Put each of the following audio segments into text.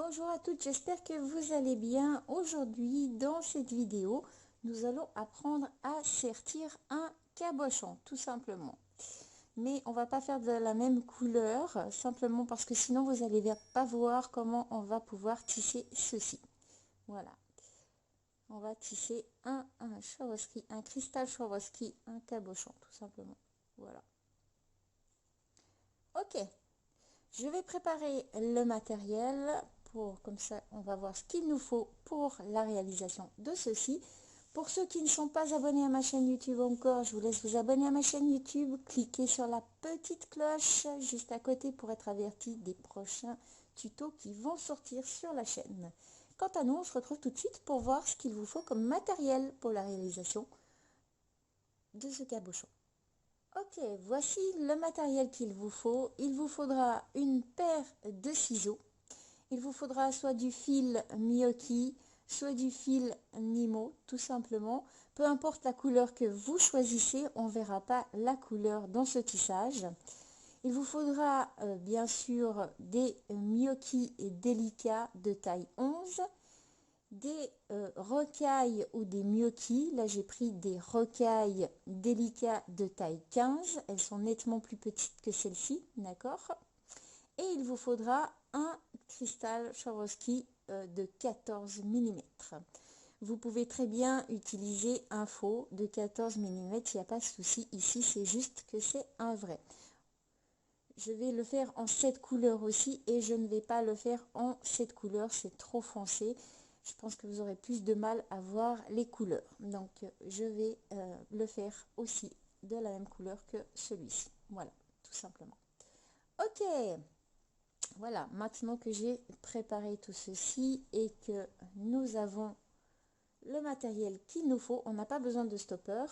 Bonjour à toutes, j'espère que vous allez bien. Aujourd'hui, dans cette vidéo, nous allons apprendre à sertir un cabochon, tout simplement. Mais on va pas faire de la même couleur, simplement parce que sinon vous allez pas voir comment on va pouvoir tisser ceci. Voilà. On va tisser un Swarovski, un cristal Swarovski, un cabochon, tout simplement. Voilà. Ok. Je vais préparer le matériel comme ça on va voir ce qu'il nous faut pour la réalisation de ceci. Pour ceux qui ne sont pas abonnés à ma chaîne YouTube encore, je vous laisse vous abonner à ma chaîne YouTube. Cliquez sur la petite cloche juste à côté pour être averti des prochains tutos qui vont sortir sur la chaîne. Quant à nous, on se retrouve tout de suite pour voir ce qu'il vous faut comme matériel pour la réalisation de ce cabochon. Ok, voici le matériel qu'il vous faut. Il vous faudra une paire de ciseaux. Il vous faudra soit du fil Miyoki, soit du fil Nimo, tout simplement. Peu importe la couleur que vous choisissez, on ne verra pas la couleur dans ce tissage. Il vous faudra bien sûr des Miyoki délicats de taille 11. Des rocailles ou des Miyoki. Là j'ai pris des rocailles délicats de taille 15, elles sont nettement plus petites que celle-ci, d'accord. Et il vous faudra un cristal Swarovski de 14 mm. Vous pouvez très bien utiliser un faux de 14 mm, il n'y a pas de souci. Ici c'est juste que c'est un vrai. Je vais le faire en cette couleur aussi et je ne vais pas le faire en cette couleur, c'est trop foncé. Je pense que vous aurez plus de mal à voir les couleurs. Donc je vais le faire aussi de la même couleur que celui-ci. Voilà, tout simplement. Ok, voilà, maintenant que j'ai préparé tout ceci et que nous avons le matériel qu'il nous faut, on n'a pas besoin de stopper.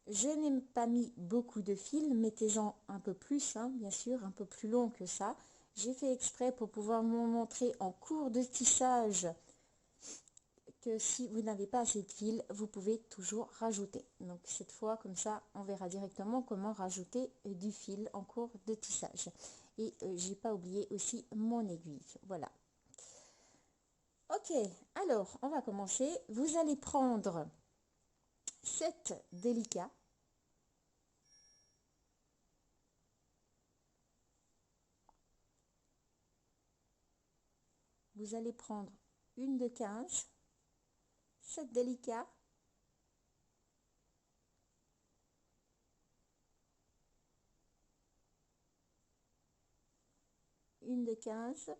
Je n'ai pas mis beaucoup de fils, mettez-en un peu plus, hein, bien sûr, un peu plus long que ça. J'ai fait exprès pour pouvoir vous montrer en cours de tissage que si vous n'avez pas assez de fil, vous pouvez toujours rajouter. Donc cette fois, comme ça, on verra directement comment rajouter du fil en cours de tissage. Et j'ai pas oublié aussi mon aiguille. Voilà. Ok, alors on va commencer. Vous allez prendre 7 délicats. Vous allez prendre une de 15, 7 délicats, une de 15,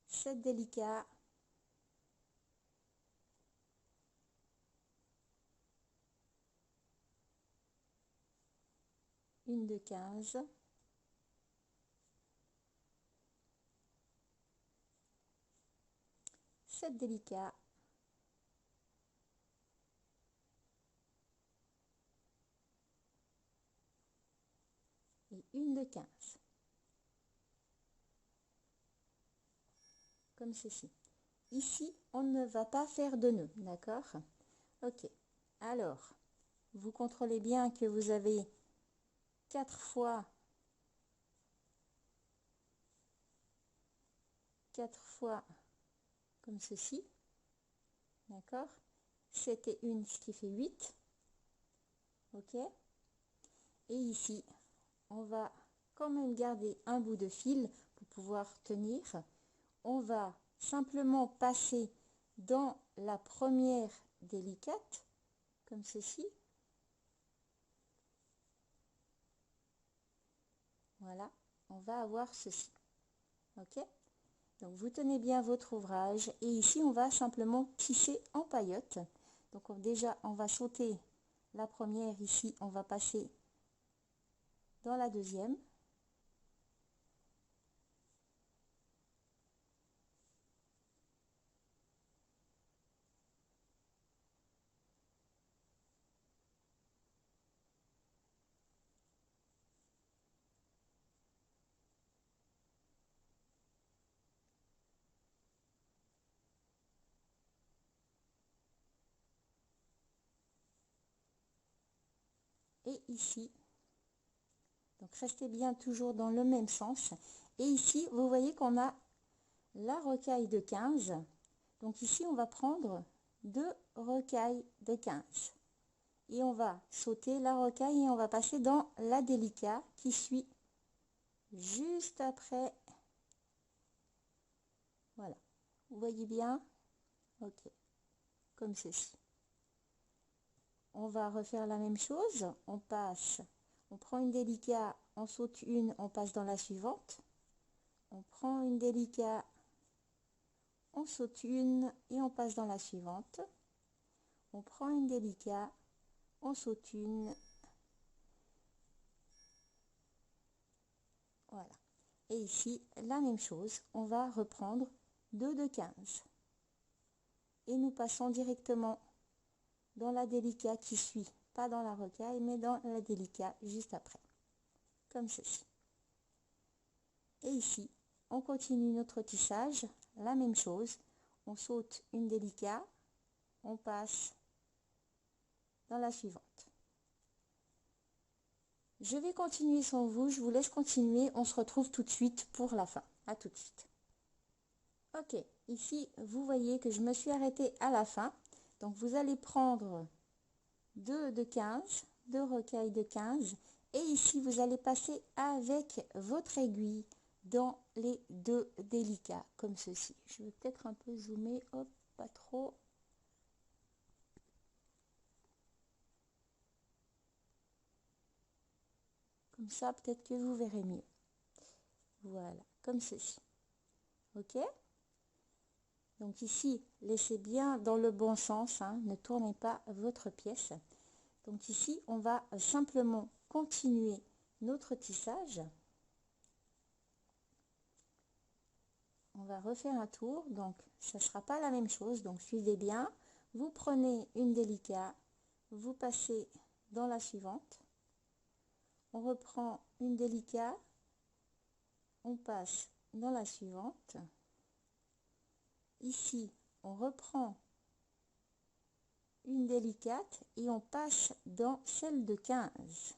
7 délicats, une de 15, sept délicats, et une de 15, comme ceci. Ici, on ne va pas faire de nœud, d'accord? Ok, alors, vous contrôlez bien que vous avez 4 fois 4 fois comme ceci, d'accord? 7 et 1, ce qui fait 8, ok? Et ici, on va quand même garder un bout de fil pour pouvoir tenir. On va simplement passer dans la première délicate, comme ceci. Voilà, on va avoir ceci. Ok? Donc vous tenez bien votre ouvrage et ici on va simplement tisser en paillotte. Donc déjà on va sauter la première, ici on va passer dans la deuxième. Et ici, donc restez bien toujours dans le même sens. Et ici, vous voyez qu'on a la rocaille de 15. Donc ici, on va prendre 2 rocailles de 15. Et on va sauter la rocaille et on va passer dans la délicat qui suit juste après. Voilà. Vous voyez bien? Ok. Comme ceci. On va refaire la même chose. On passe, on prend une délicat, on saute une, on passe dans la suivante. On prend une délicat, on saute une et on passe dans la suivante. On prend une délicat, on saute une. Voilà. Et ici, la même chose. On va reprendre 2 de 15. Et nous passons directement dans la délicat qui suit. Pas dans la rocaille, mais dans la délicat juste après. Comme ceci. Et ici, on continue notre tissage. La même chose. On saute une délicat. On passe dans la suivante. Je vais continuer sans vous. Je vous laisse continuer. On se retrouve tout de suite pour la fin. À tout de suite. Ok. Ici, vous voyez que je me suis arrêtée à la fin. Donc, vous allez prendre 2 de 15, 2 rocailles de 15. Et ici, vous allez passer avec votre aiguille dans les 2 délicats, comme ceci. Je vais peut-être un peu zoomer, hop, pas trop. Comme ça, peut-être que vous verrez mieux. Voilà, comme ceci. Ok? Donc ici, laissez bien dans le bon sens, hein, ne tournez pas votre pièce. Donc ici, on va simplement continuer notre tissage. On va refaire un tour, donc ça ne sera pas la même chose, donc suivez bien. Vous prenez une délicat, vous passez dans la suivante. On reprend une délicat, on passe dans la suivante. Ici, on reprend une délicate et on passe dans celle de 15.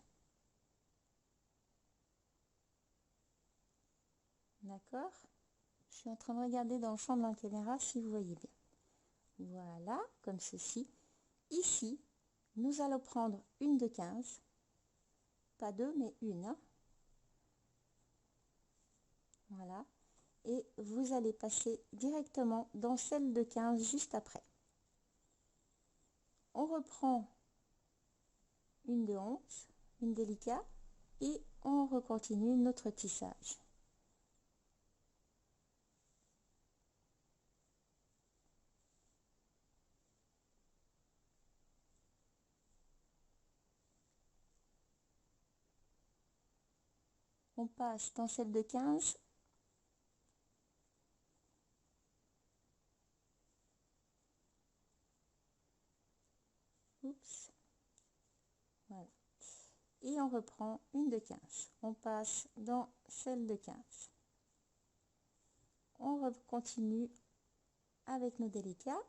D'accord? Je suis en train de regarder dans le champ de la caméra si vous voyez bien. Voilà, comme ceci. Ici, nous allons prendre une de 15. Pas deux, mais une. Hein. Voilà. Et vous allez passer directement dans celle de 15 juste après. On reprend une de 11, une délicate, et on recontinue notre tissage. On passe dans celle de 15. Oups. Voilà. Et on reprend une de 15. On passe dans celle de 15. On continue avec nos délicats.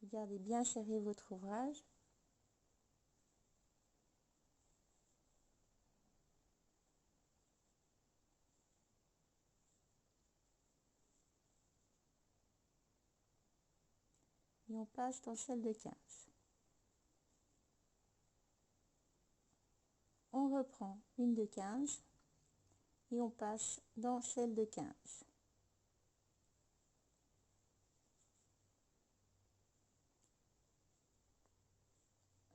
Gardez bien serré votre ouvrage. Et on passe dans celle de 15. On reprend une de 15 et on passe dans celle de 15.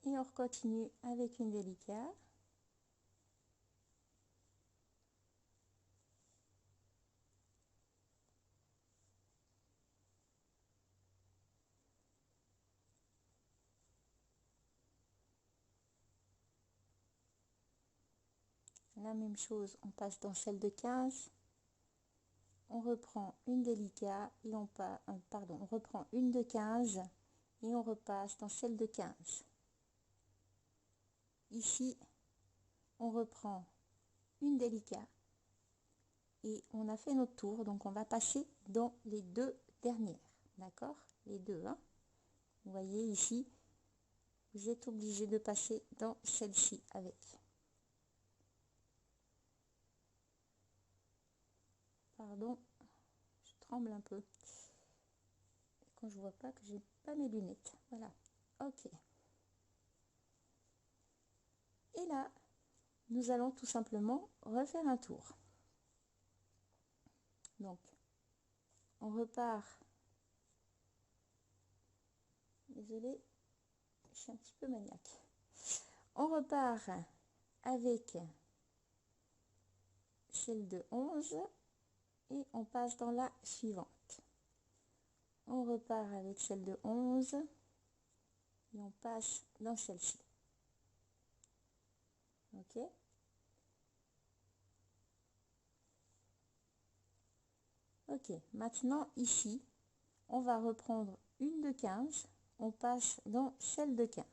Et on continue avec une délicate. La même chose, on passe dans celle de 15. On reprend une délicate et on reprend une de 15 et on repasse dans celle de 15. Ici, on reprend une délicate et on a fait notre tour, donc on va passer dans les deux dernières, d'accord? Les deux, hein? Vous voyez ici, Vous êtes obligé de passer dans celle-ci avec. Pardon, je tremble un peu. Quand je vois pas que j'ai pas mes lunettes. Voilà. Ok. Et là, nous allons tout simplement refaire un tour. Donc, on repart. Désolée, je suis un petit peu maniaque. On repart avec celle de 11 et on passe dans la suivante. On repart avec celle de 11 et on passe dans celle-ci. Ok? Ok, maintenant ici, on va reprendre une de 15, on passe dans celle de 15.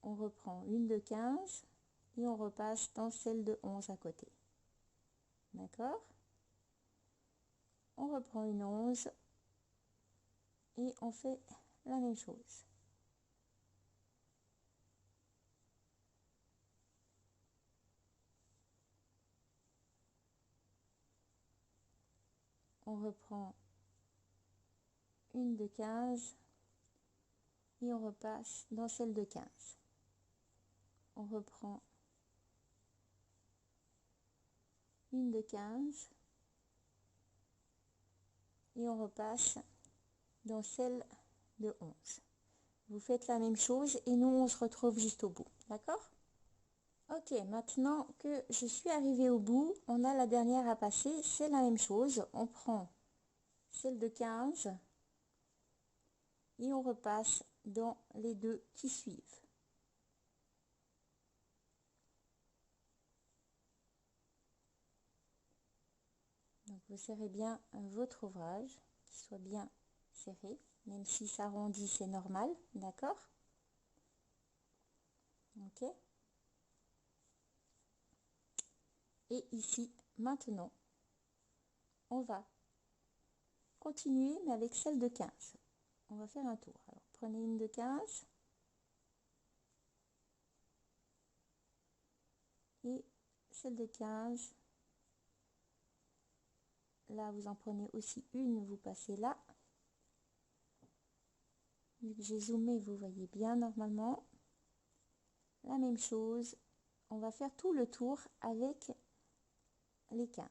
On reprend une de 15 et on repasse dans celle de 11 à côté. D'accord? On reprend une 11 et on fait la même chose. On reprend une de 15 et on repasse dans celle de 15. On reprend une de 15 et on repasse dans celle de 11. Vous faites la même chose et nous on se retrouve juste au bout, d'accord? Ok, maintenant que je suis arrivée au bout, on a la dernière à passer, c'est la même chose. On prend celle de 15 et on repasse dans les deux qui suivent. Donc vous serrez bien votre ouvrage, qu'il soit bien serré, même si ça arrondit, c'est normal, d'accord? Ok. Et ici, maintenant, on va continuer, mais avec celle de 15. On va faire un tour. Alors, prenez une de 15. Et celle de 15. Là, vous en prenez aussi une, vous passez là. Vu que j'ai zoomé, vous voyez bien normalement. La même chose. On va faire tout le tour avec les 15.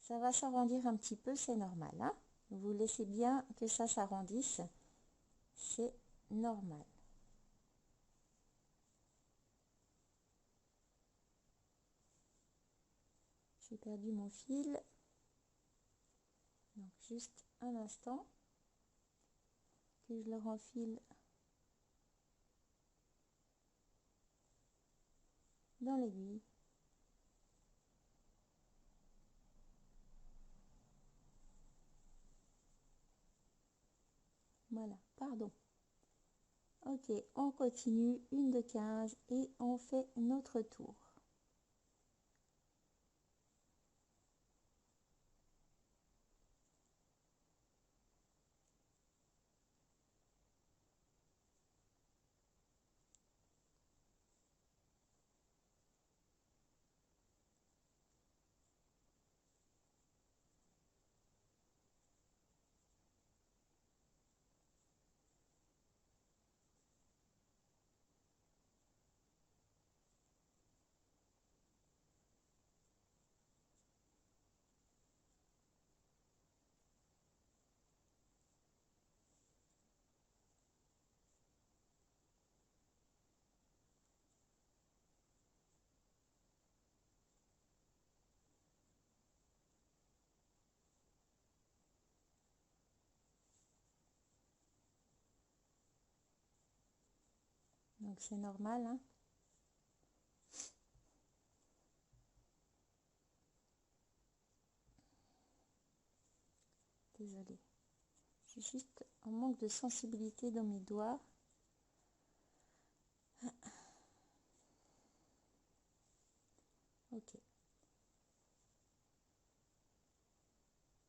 Ça va s'arrondir un petit peu, c'est normal. Hein? Vous laissez bien que ça s'arrondisse. C'est normal. J'ai perdu mon fil. Donc juste un instant. Que je le renfile dans l'aiguille. Voilà, pardon. Ok, on continue, une de 15 et on fait notre tour. Donc c'est normal, hein. Désolée. J'ai juste un manque de sensibilité dans mes doigts. Ok.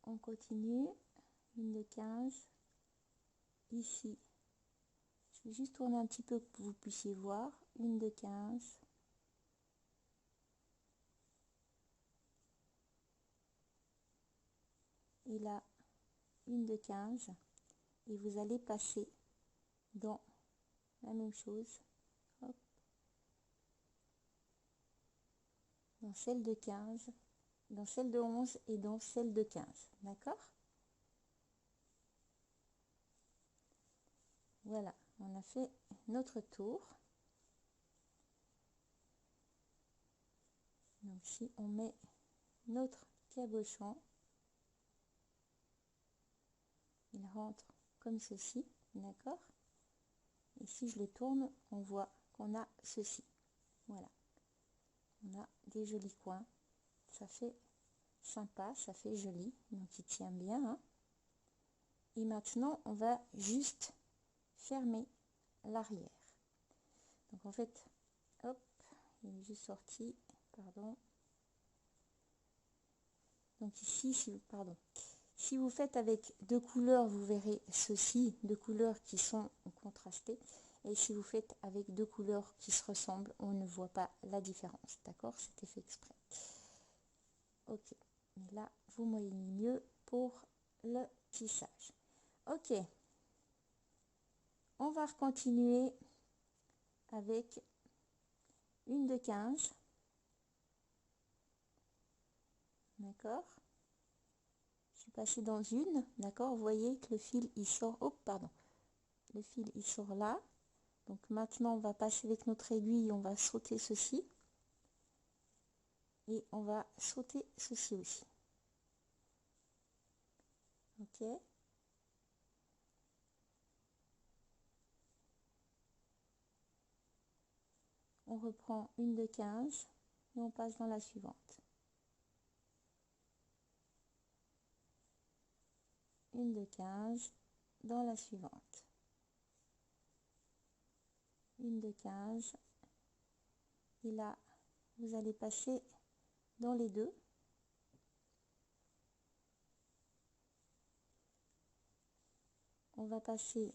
on continue, une de 15, ici, je vais juste tourner un petit peu pour que vous puissiez voir, une de 15, et là, une de 15, et vous allez passer dans la même chose, hop, dans celle de 15, dans celle de 11 et dans celle de 15, d'accord? Voilà, on a fait notre tour. Donc si on met notre cabochon, il rentre comme ceci, d'accord? Et si je le tourne, on voit qu'on a ceci. Voilà, on a des jolis coins, ça fait sympa, ça fait joli, donc il tient bien, hein. Et maintenant, on va juste fermer l'arrière. Donc en fait, hop, il est juste sorti, pardon. Donc ici, si vous faites avec deux couleurs, vous verrez ceci, deux couleurs qui sont contrastées. Et si vous faites avec deux couleurs qui se ressemblent, on ne voit pas la différence, d'accord? C'était fait exprès. Ok, mais là, vous voyez mieux pour le tissage. Ok, on va continuer avec une de 15, d'accord? Je suis passée dans une, d'accord? Vous voyez que le fil il sort, oh pardon, le fil il sort là. Donc maintenant on va passer avec notre aiguille, on va sauter ceci et on va sauter ceci aussi. Ok, on reprend une de 15 et on passe dans la suivante. Une de 15 dans la suivante. Une de 15 et là vous allez passer dans les deux. On va passer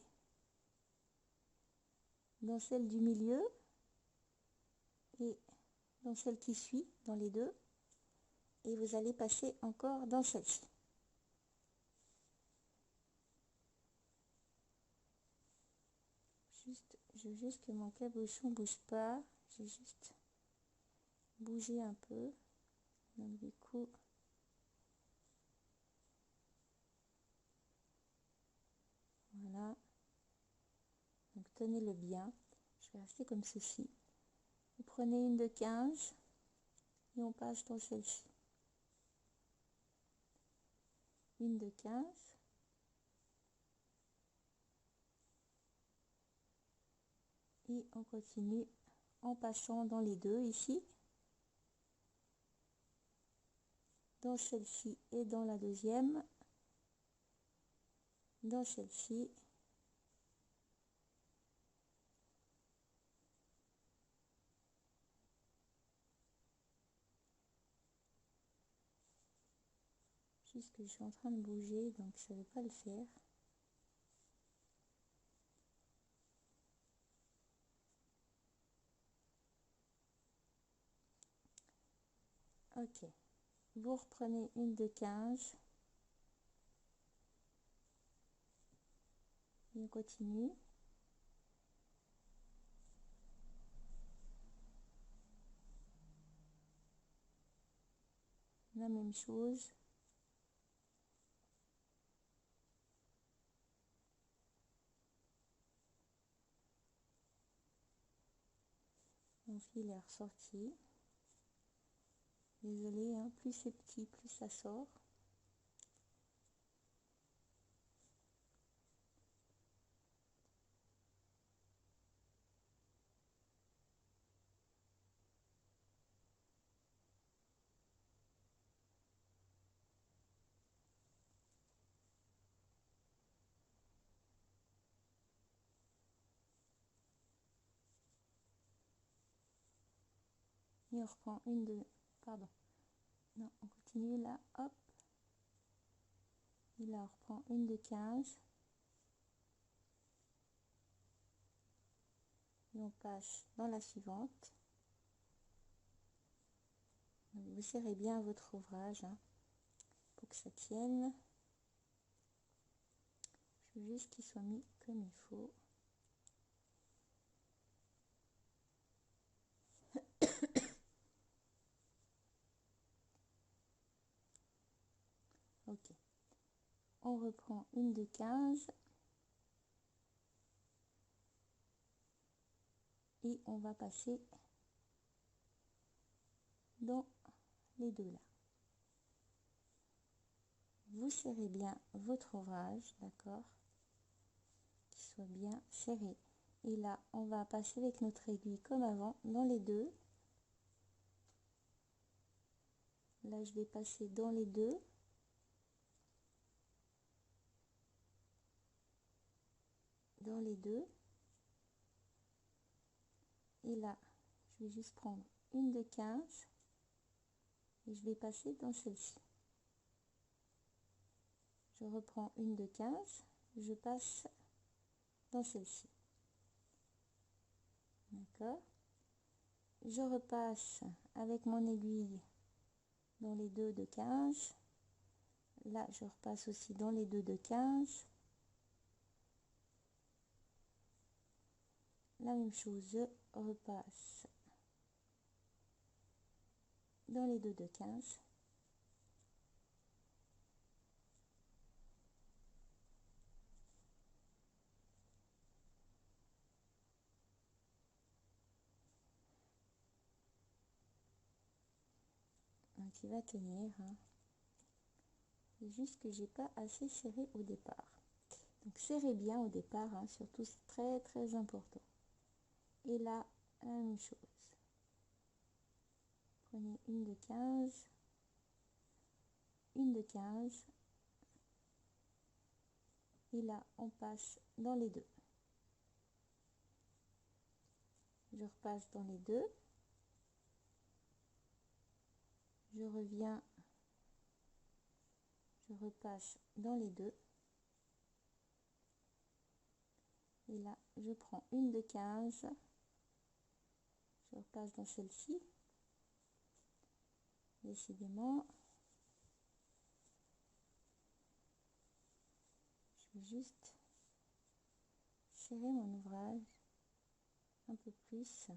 dans celle du milieu et dans celle qui suit, dans les deux, et vous allez passer encore dans celle-ci. Je veux juste que mon cabochon bouge pas, j'ai juste bougé un peu, donc du coup, voilà, donc tenez-le bien, je vais rester comme ceci. Vous prenez une de 15 et on passe dans celle-ci. Une de 15. Et on continue en passant dans les deux ici. Dans celle-ci et dans la deuxième. Dans celle-ci. Juste que je suis en train de bouger, donc ça ne veut pas le faire. Ok. Vous reprenez une de 15. Et on continue. La même chose. Mon fil est ressorti. Désolée, hein, plus c'est petit, plus ça sort. Et on reprend une de... Pardon. Non, on continue là. Hop. Et là, on reprend une de 15. Et on passe dans la suivante. Donc, vous serrez bien votre ouvrage hein, pour que ça tienne. Je veux juste qu'il soit mis comme il faut. Ok. On reprend une de 15. Et on va passer dans les deux là. Vous serrez bien votre ouvrage, d'accord? Qu'il soit bien serré. Et là, on va passer avec notre aiguille comme avant dans les deux. Là, je vais passer dans les deux. Dans les deux. Et là, je vais juste prendre une de 15. Et je vais passer dans celle-ci. Je reprends une de 15. Je passe dans celle-ci. D'accord? Je repasse avec mon aiguille dans les deux de 15. Là, je repasse aussi dans les deux de 15. La même chose, je repasse dans les deux de 15. Donc il va tenir. Hein. C'est juste que j'ai pas assez serré au départ. Donc serrez bien au départ, hein, surtout c'est très très important. Et là, la même chose. Prenez une de 15. Une de 15. Et là, on passe dans les deux. Je repasse dans les deux. Je reviens. Je repasse dans les deux. Et là, je prends une de 15. Je repasse dans celle-ci. Décidément. Je vais juste serrer mon ouvrage un peu plus.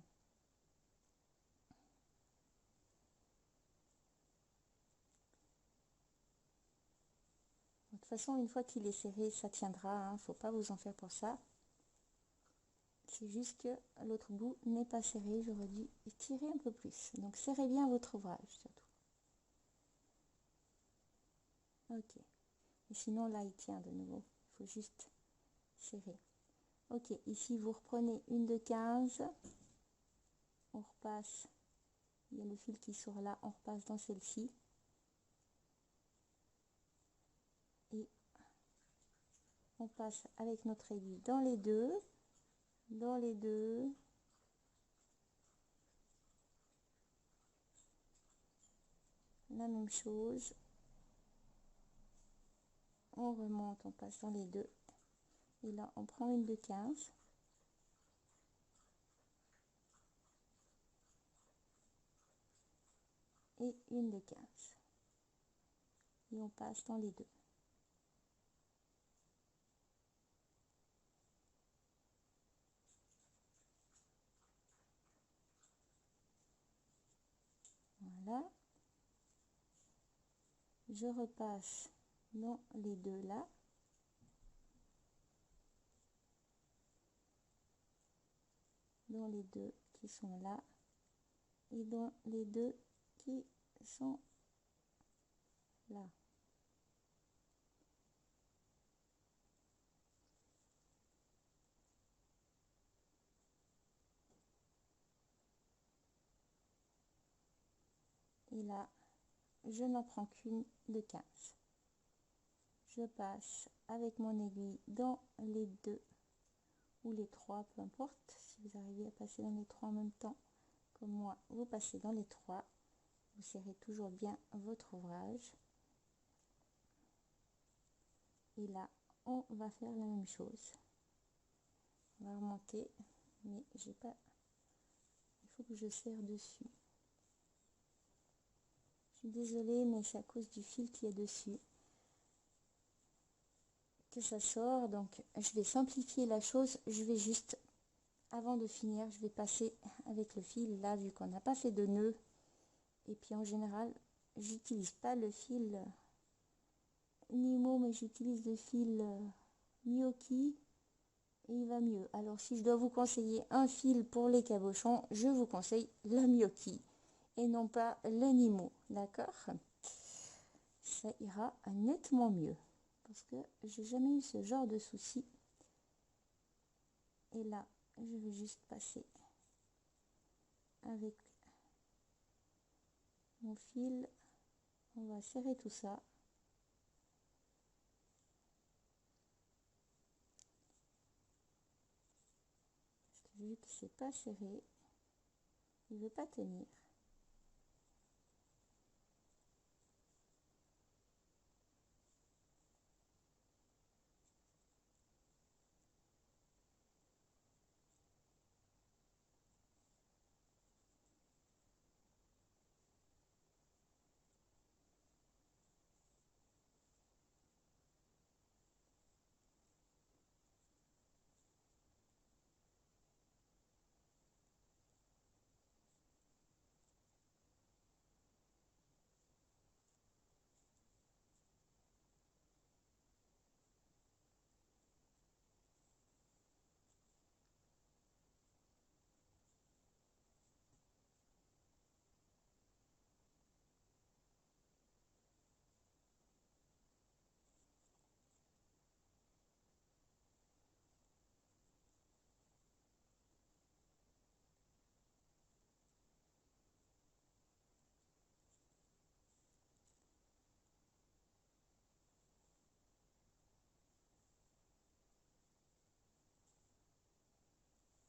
De toute façon, une fois qu'il est serré, ça tiendra. Hein, faut pas vous en faire pour ça. C'est juste que l'autre bout n'est pas serré. J'aurais dû tirer un peu plus. Donc, serrez bien votre ouvrage, surtout. Ok. Et sinon, là, il tient de nouveau. Il faut juste serrer. Ok. Ici, vous reprenez une de 15. On repasse. Il y a le fil qui sort là. On repasse dans celle-ci. Et on passe avec notre aiguille dans les deux. Dans les deux. La même chose. On remonte, on passe dans les deux. Et là, on prend une de 15. Et une de 15. Et on passe dans les deux. Voilà. Je repasse dans les deux là. Dans les deux qui sont là. Et dans les deux qui sont là. Et là, je n'en prends qu'une de 15. Je passe avec mon aiguille dans les deux ou les trois, peu importe. Si vous arrivez à passer dans les trois en même temps, comme moi, vous passez dans les trois. Vous serrez toujours bien votre ouvrage. Et là, on va faire la même chose. On va remonter, mais j'ai pas... Il faut que je serre dessus. Je suis désolée, mais c'est à cause du fil qui est dessus que ça sort. Donc, je vais simplifier la chose. Je vais juste, avant de finir, je vais passer avec le fil, là, vu qu'on n'a pas fait de nœud. Et puis, en général, j'utilise pas le fil Nimo, mais j'utilise le fil Miyoki. Et il va mieux. Alors, si je dois vous conseiller un fil pour les cabochons, je vous conseille la Miyoki et non pas le Nimo, d'accord? Ça ira nettement mieux parce que j'ai jamais eu ce genre de souci. Et là, je vais juste passer avec mon fil. On va serrer tout ça. Parce que vu que c'est pas serré, il veut pas tenir.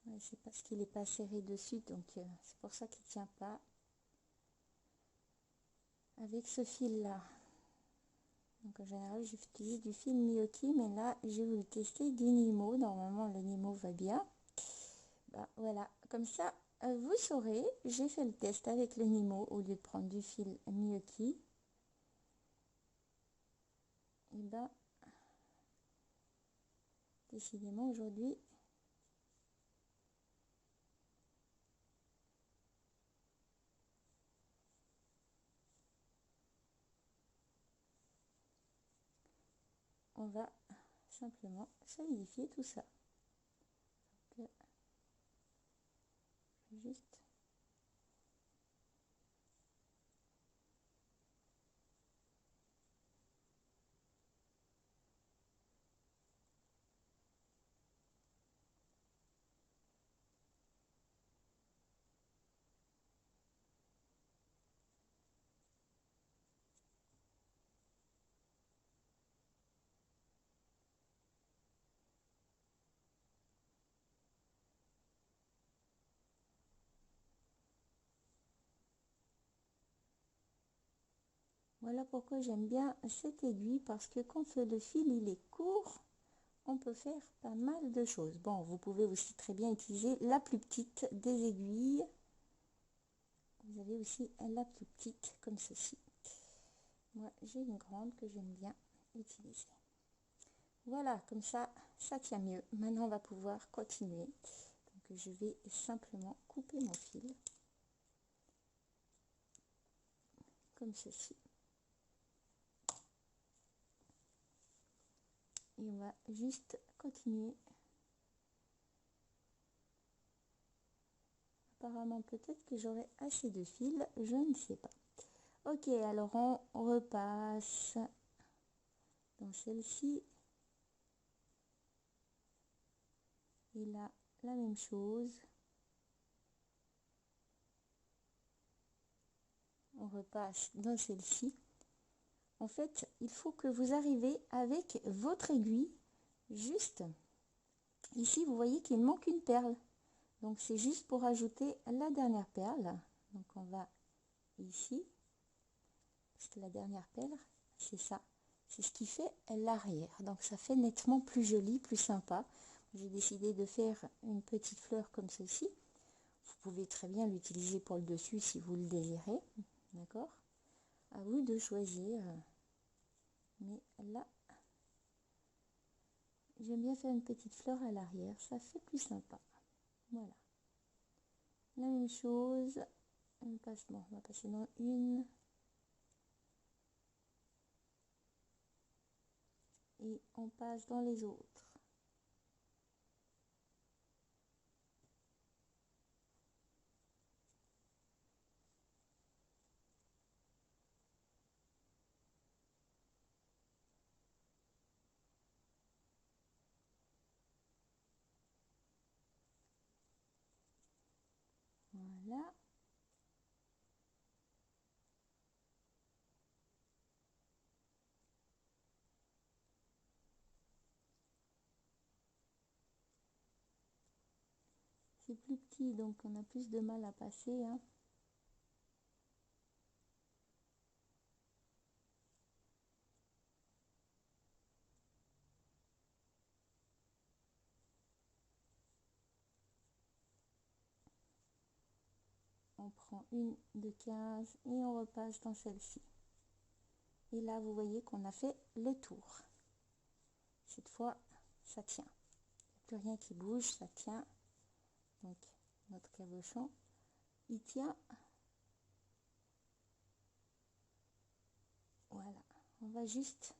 Ouais, c'est parce qu'il n'est pas serré dessus, donc c'est pour ça qu'il ne tient pas avec ce fil là. Donc en général j'utilise du fil Miyoki, mais là j'ai voulu tester du Nimo. Normalement le Nimo va bien. Bah, voilà, comme ça vous saurez, j'ai fait le test avec le Nimo au lieu de prendre du fil Miyoki. Et ben décidément aujourd'hui on va simplement solidifier tout ça. Donc, juste voilà pourquoi j'aime bien cette aiguille, parce que quand le fil il est court, on peut faire pas mal de choses. Bon, vous pouvez aussi très bien utiliser la plus petite des aiguilles. Vous avez aussi la plus petite comme ceci. Moi j'ai une grande que j'aime bien utiliser. Voilà, comme ça tient mieux. Maintenant on va pouvoir continuer. Donc je vais simplement couper mon fil comme ceci. Et on va juste continuer. Apparemment peut-être que j'aurai assez de fil, je ne sais pas. Ok, alors on repasse dans celle-ci. Et là, la même chose. On repasse dans celle-ci. En fait, il faut que vous arrivez avec votre aiguille juste ici. Vous voyez qu'il manque une perle. Donc, c'est juste pour ajouter la dernière perle. Donc, on va ici. Parce que la dernière perle, c'est ça. c'est ce qui fait l'arrière. Donc ça fait nettement plus joli, plus sympa. J'ai décidé de faire une petite fleur comme ceci. Vous pouvez très bien l'utiliser pour le dessus si vous le désirez. D'accord? À vous de choisir. Mais là, j'aime bien faire une petite fleur à l'arrière. Ça fait plus sympa. Voilà. La même chose. On va passer dans une. Et on passe dans les autres. Voilà. C'est plus petit, donc on a plus de mal à passer, hein. On prend une de 15 et on repasse dans celle-ci. Et là, vous voyez qu'on a fait le tour. Cette fois, ça tient. Il n'y a plus rien qui bouge, ça tient. Donc, notre cabochon, il tient. Voilà. On va juste...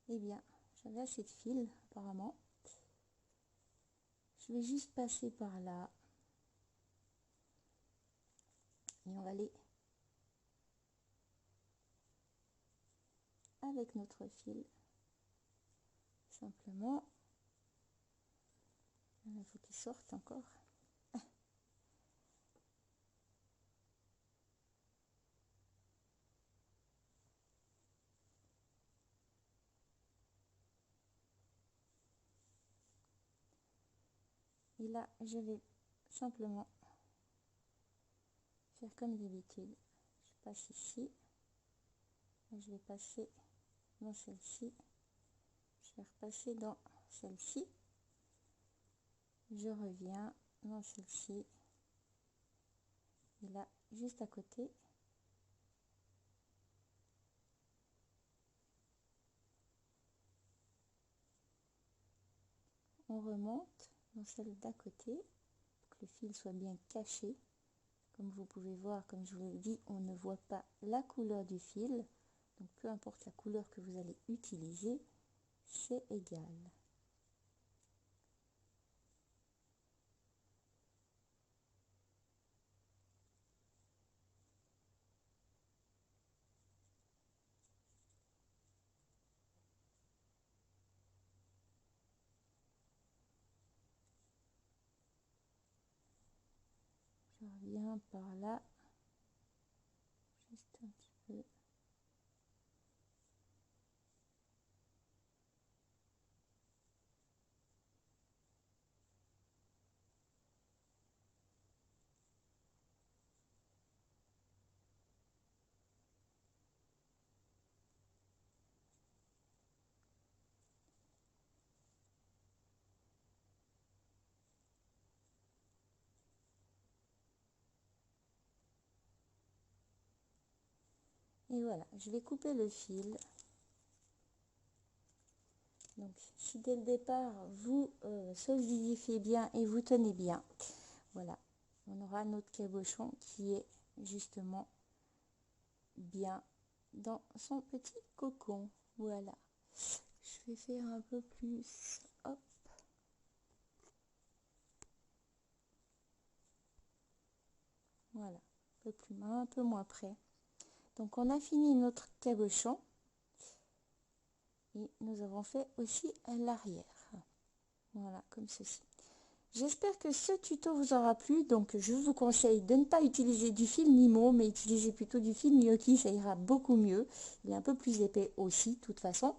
Eh bien, j'avais assez de fil, apparemment. Je vais juste passer par là. Et on va aller avec notre fil. Simplement. Il faut qu'il sorte encore. Et là, je vais simplement faire comme d'habitude. Je passe ici. Je vais passer dans celle-ci. Je vais repasser dans celle-ci. Je reviens dans celle-ci. Et là, juste à côté, on remonte dans celle d'à côté pour que le fil soit bien caché. Comme vous pouvez voir, comme je vous l'ai dit, on ne voit pas la couleur du fil. Donc peu importe la couleur que vous allez utiliser, c'est égal. Je reviens par là, juste un petit peu. Et voilà, je vais couper le fil. Donc si dès le départ vous solidifiez bien et vous tenez bien, voilà, on aura notre cabochon qui est justement bien dans son petit cocon. Voilà, je vais faire un peu plus, hop, voilà, un peu plus, un peu moins près. Donc on a fini notre cabochon et nous avons fait aussi l'arrière. Voilà, comme ceci. J'espère que ce tuto vous aura plu. Donc je vous conseille de ne pas utiliser du fil Mimo, mais utiliser plutôt du fil Miyoki, ça ira beaucoup mieux. Il est un peu plus épais aussi, de toute façon.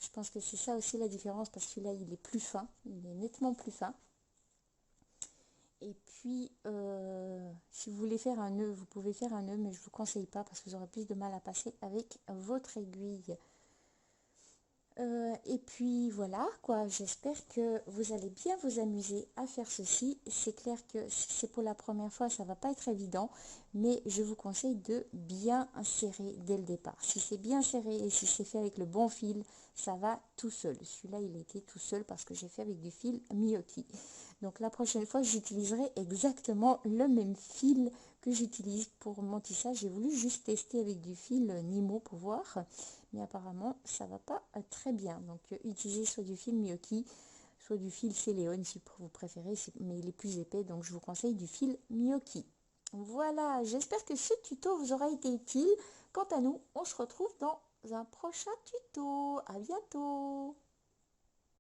Je pense que c'est ça aussi la différence, parce que celui-là il est plus fin, il est nettement plus fin. Et puis, si vous voulez faire un nœud, vous pouvez faire un nœud, mais je ne vous conseille pas parce que vous aurez plus de mal à passer avec votre aiguille. Et puis voilà quoi, j'espère que vous allez bien vous amuser à faire ceci. C'est clair que si c'est pour la première fois, ça va pas être évident, mais je vous conseille de bien serrer dès le départ. Si c'est bien serré et si c'est fait avec le bon fil, ça va tout seul. Celui-là, il était tout seul parce que j'ai fait avec du fil Miyoki. Donc la prochaine fois, j'utiliserai exactement le même fil que j'utilise pour mon tissage. J'ai voulu juste tester avec du fil Nimo pour voir, mais apparemment ça va pas très bien. Donc utilisez soit du fil Miyoki, soit du fil Céléone si vous préférez, mais il est plus épais, donc je vous conseille du fil Miyoki. Voilà, j'espère que ce tuto vous aura été utile. Quant à nous, on se retrouve dans un prochain tuto. À bientôt.